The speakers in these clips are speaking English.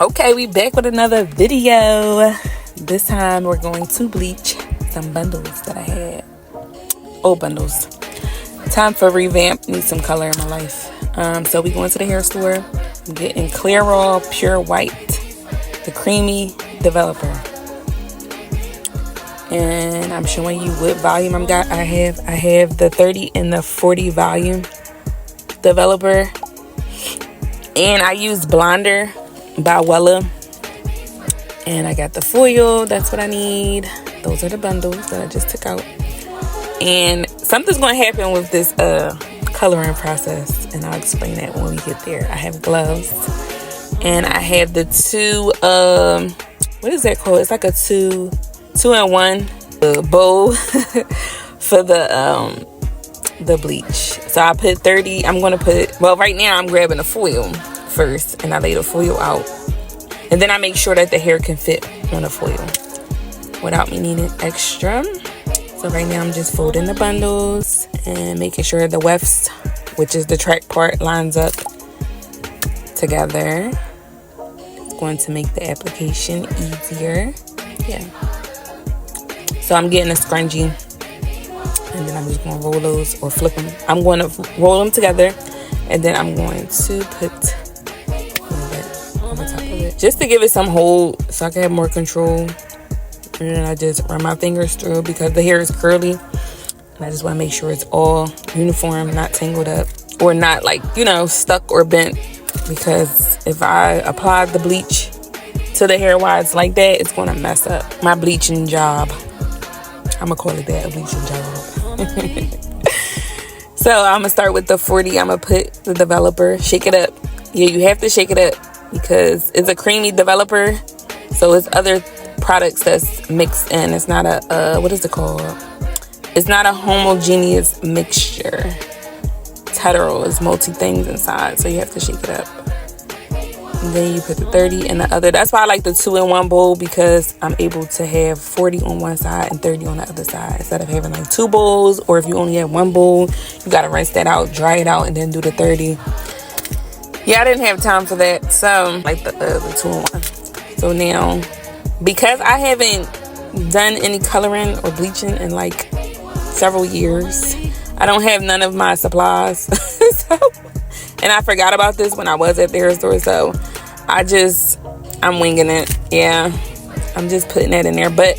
Okay, we back with another video. This time we're going to bleach some bundles that I had. Old bundles. Time for revamp. Need some color in my life. So we going to the hair store. I'm getting Clear Raw Pure White, the creamy developer. And I'm showing you what volume I have the 30 and the 40 volume developer. And I used Blonder by Wella. And I got the foil. That's what I need. Those are the bundles that I just took out. And something's going to happen with this coloring process. And I'll explain that when we get there. I have gloves. And I have the two, what is that called? It's like a two-in-one bowl for the bleach. So I put 30. I'm going to put, well, right now I'm grabbing the foil first. And I lay the foil out. And then I make sure that the hair can fit on the foil without me needing extra. So right now I'm just folding the bundles and making sure the wefts, which is the track part, lines up together. It's going to make the application easier. Yeah. So I'm getting a scrunchie. And then I'm just going to roll those or flip them. I'm going to roll them together. And then I'm going to put on the top of it, just to give it some hold so I can have more control. And then I just run my fingers through because the hair is curly, and I just want to make sure it's all uniform, not tangled up or not, like, you know, stuck or bent, because if I apply the bleach to the hair while it's like that, it's going to mess up my bleaching job. I'm gonna call it that, a bleaching job. So I'm gonna start with the 40. I'm gonna put the developer, shake it up. Yeah, you have to shake it up because it's a creamy developer, so it's other products that's mixed in. It's not a what is it called? It's not a homogeneous mixture. It's hetero. It's multi things inside, so you have to shake it up. And then you put the 30 in the other. That's why I like the 2-in-1 bowl, because I'm able to have 40 on one side and 30 on the other side instead of having like two bowls. Or if you only have one bowl, you gotta rinse that out, dry it out, and then do the 30. Yeah, I didn't have time for that, so like the 2-in-1. So now, because I haven't done any coloring or bleaching in like several years, I don't have none of my supplies. So, and I forgot about this when I was at the hair store, so I'm winging it. Yeah, I'm just putting that in there. But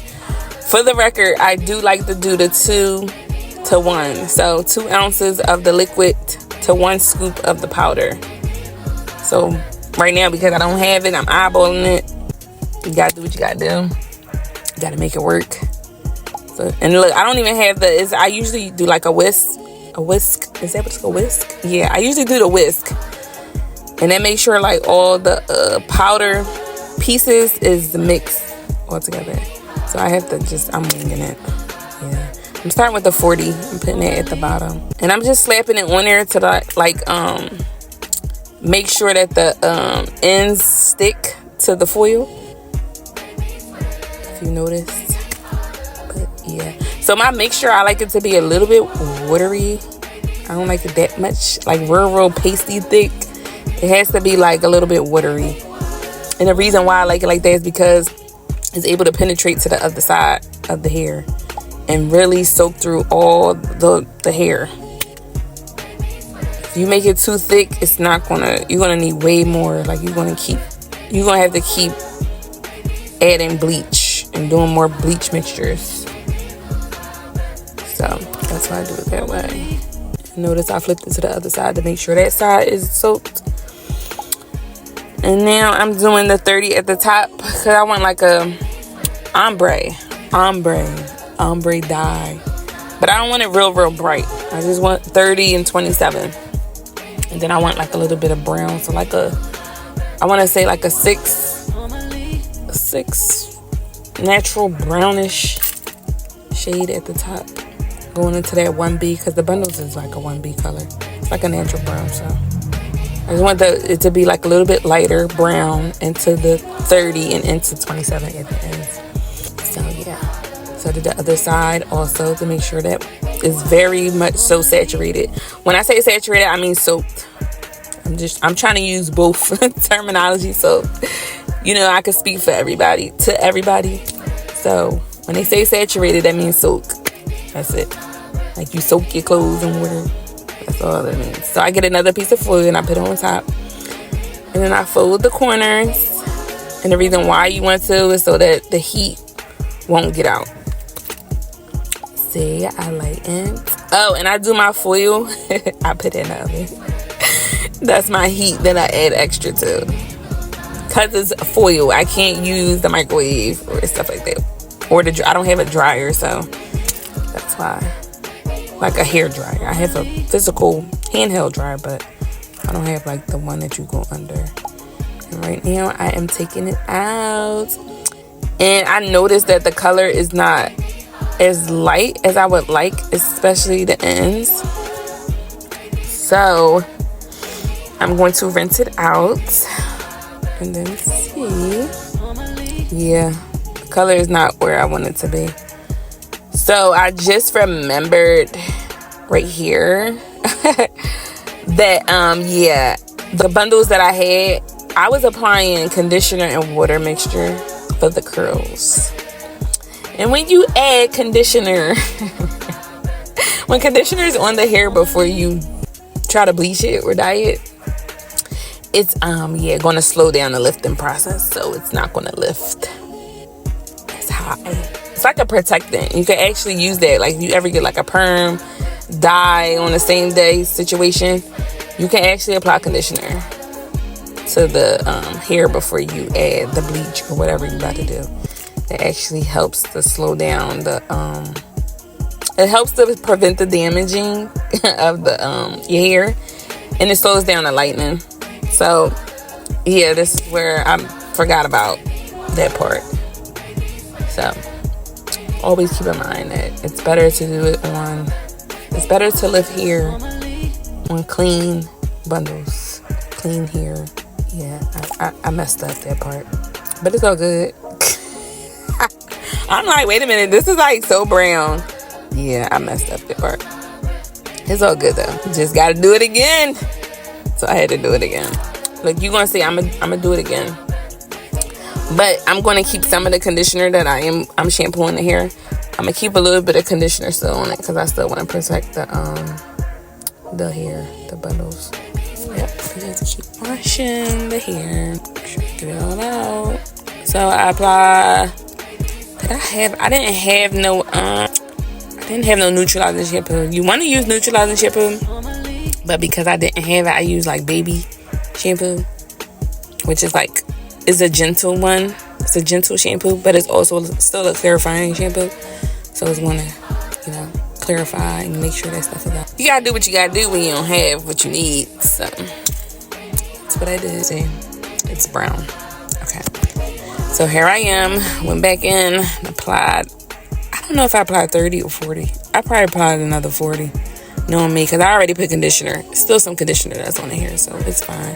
for the record, I do like to do the 2 to 1. So 2 ounces of the liquid to 1 scoop of the powder. So right now, because I don't have it, I'm eyeballing it. You gotta do what you gotta do. You gotta make it work. So, and look, I don't even have I usually do like a whisk. A whisk? Is that what it's called? Whisk? Yeah, I usually do the whisk. And then make sure like all the powder pieces is mixed all together. So I have to I'm winging it. Yeah. I'm starting with the 40. I'm putting it at the bottom. And I'm just slapping it on there to make sure that the ends stick to the foil. If you noticed. But yeah. So my mixture, I like it to be a little bit watery. I don't like it that much, like real pasty thick. It has to be like a little bit watery. And the reason why I like it like that is because it's able to penetrate to the other side of the hair and really soak through all the hair. If you make it too thick, you're gonna need way more. Like you're gonna have to keep adding bleach and doing more bleach mixtures. So that's why I do it that way. Notice I flipped it to the other side to make sure that side is soaked. And now I'm doing the 30 at the top because I want like a ombre dye. But I don't want it real bright. I just want 30 and 27. And then I want like a little bit of brown. So like I want to say like a 6 natural brownish shade at the top. Going into that 1B, because the bundles is like a 1B color. It's like a natural brown, so I just want it to be like a little bit lighter brown into the 30 and into 27 at the end. So yeah. So to the other side also, to make sure that it's very much so saturated. When I say saturated, I mean soaked. I'm trying to use both terminology, so you know, I could speak for everybody, to everybody. So when they say saturated, that means soak. That's it. Like you soak your clothes in water. That's all that means. So I get another piece of foil and I put it on top. And then I fold the corners. And the reason why you want to is so that the heat won't get out. See, I lighten. Oh, and I do my foil. I put it in the oven. That's my heat that I add extra to. Because it's foil, I can't use the microwave or stuff like that. Or I don't have a dryer, so that's why. Like a hair dryer. I have a physical handheld dryer, but I don't have like the one that you go under. And right now I am taking it out. And I noticed that the color is not as light as I would like, especially the ends. So I'm going to rinse it out and then see. Yeah, the color is not where I want it to be. So I just remembered right here that yeah, the bundles that I had, I was applying conditioner and water mixture for the curls. And when you add conditioner, when conditioner is on the hair before you try to bleach it or dye it, it's yeah, going to slow down the lifting process, so it's not going to lift as high. It's like a protectant. You can actually use that. Like if you ever get like a perm dye on the same day situation, you can actually apply conditioner to the hair before you add the bleach or whatever you're about to do. It actually helps to slow down the it helps to prevent the damaging of the your hair, and it slows down the lightening. So yeah, this is where I forgot about that part. So always keep in mind that it's better to do it on, it's better to lift hair on clean bundles, clean hair. Yeah, I messed up that part, but it's all good. I'm like, wait a minute, this is like so brown. Yeah, I messed up that part. It's all good though. Just gotta do it again. So I had to do it again. Look, you're gonna see I'm gonna do it again. But I'm gonna keep some of the conditioner that I'm shampooing the hair. I'm gonna keep a little bit of conditioner still on it because I still want to protect the hair, the bundles. Yep, just keep washing the hair. Get it all out. So I apply. I didn't have no neutralizing shampoo. You want to use neutralizing shampoo, but because I didn't have it, I use like baby shampoo, which is like, is a gentle one. It's a gentle shampoo, but it's also still a clarifying shampoo. So it's want to, you know, clarify and make sure that stuff is out. You gotta do what you gotta do when you don't have what you need. So that's what I did. See, it's brown. Okay. So here I am. Went back in, applied. I don't know if I applied 30 or 40. I probably applied another 40. Knowing me, because I already put conditioner. Still some conditioner that's on the hair, so it's fine.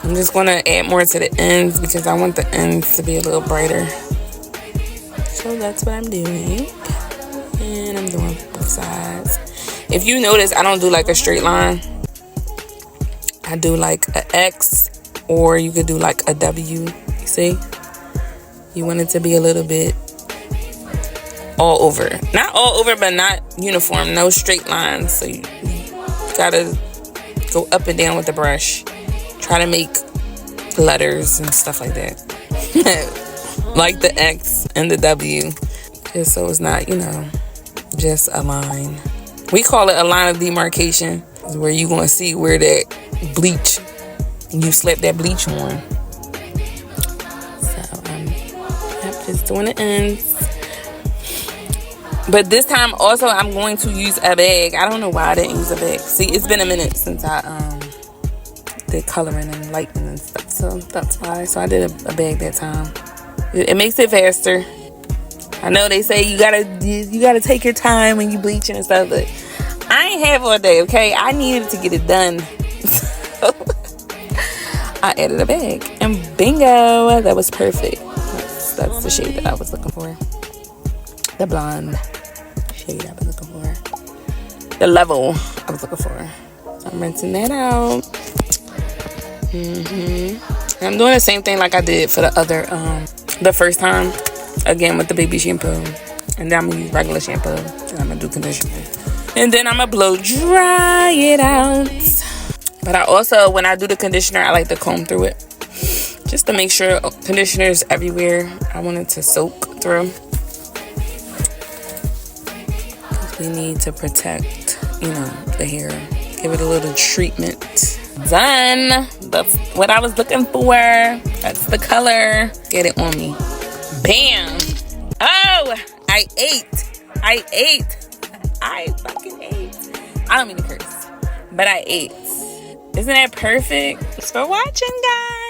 I'm just going to add more to the ends because I want the ends to be a little brighter. So that's what I'm doing. And I'm doing both sides. If you notice, I don't do like a straight line. I do like an X, or you could do like a W. You see? You want it to be a little bit all over. Not all over, but not uniform. No straight lines. So you gotta go up and down with the brush. Try to make letters and stuff like that. Like the X and the W. Just so it's not, you know, just a line. We call it a line of demarcation. It's where you gonna see where that bleach, you slap that bleach on. So I'm just doing the ends. But this time also I'm going to use a bag. I don't know why I didn't use a bag. See, it's been a minute since I did coloring and lightening and stuff. So that's why. So I did a bag that time. It makes it faster. I know they say you gotta take your time when you bleaching and stuff, but I ain't have all day, okay? I needed to get it done. So I added a bag. And bingo, that was perfect. That's the shade that I was looking for. The blonde shade I was looking for. The level I was looking for. So I'm rinsing that out. And I'm doing the same thing like I did for the first time. Again with the baby shampoo. And then I'm going to use regular shampoo. And I'm going to do conditioner. And then I'm going to blow dry it out. But I also, when I do the conditioner, I like to comb through it. Just to make sure conditioner is everywhere. I want it to soak through. We need to protect, the hair. Give it a little treatment. Done. That's what I was looking for. That's the color. Get it on me. Bam. Oh, I ate. I fucking ate. I don't mean to curse, but I ate. Isn't that perfect? Thanks for watching, guys.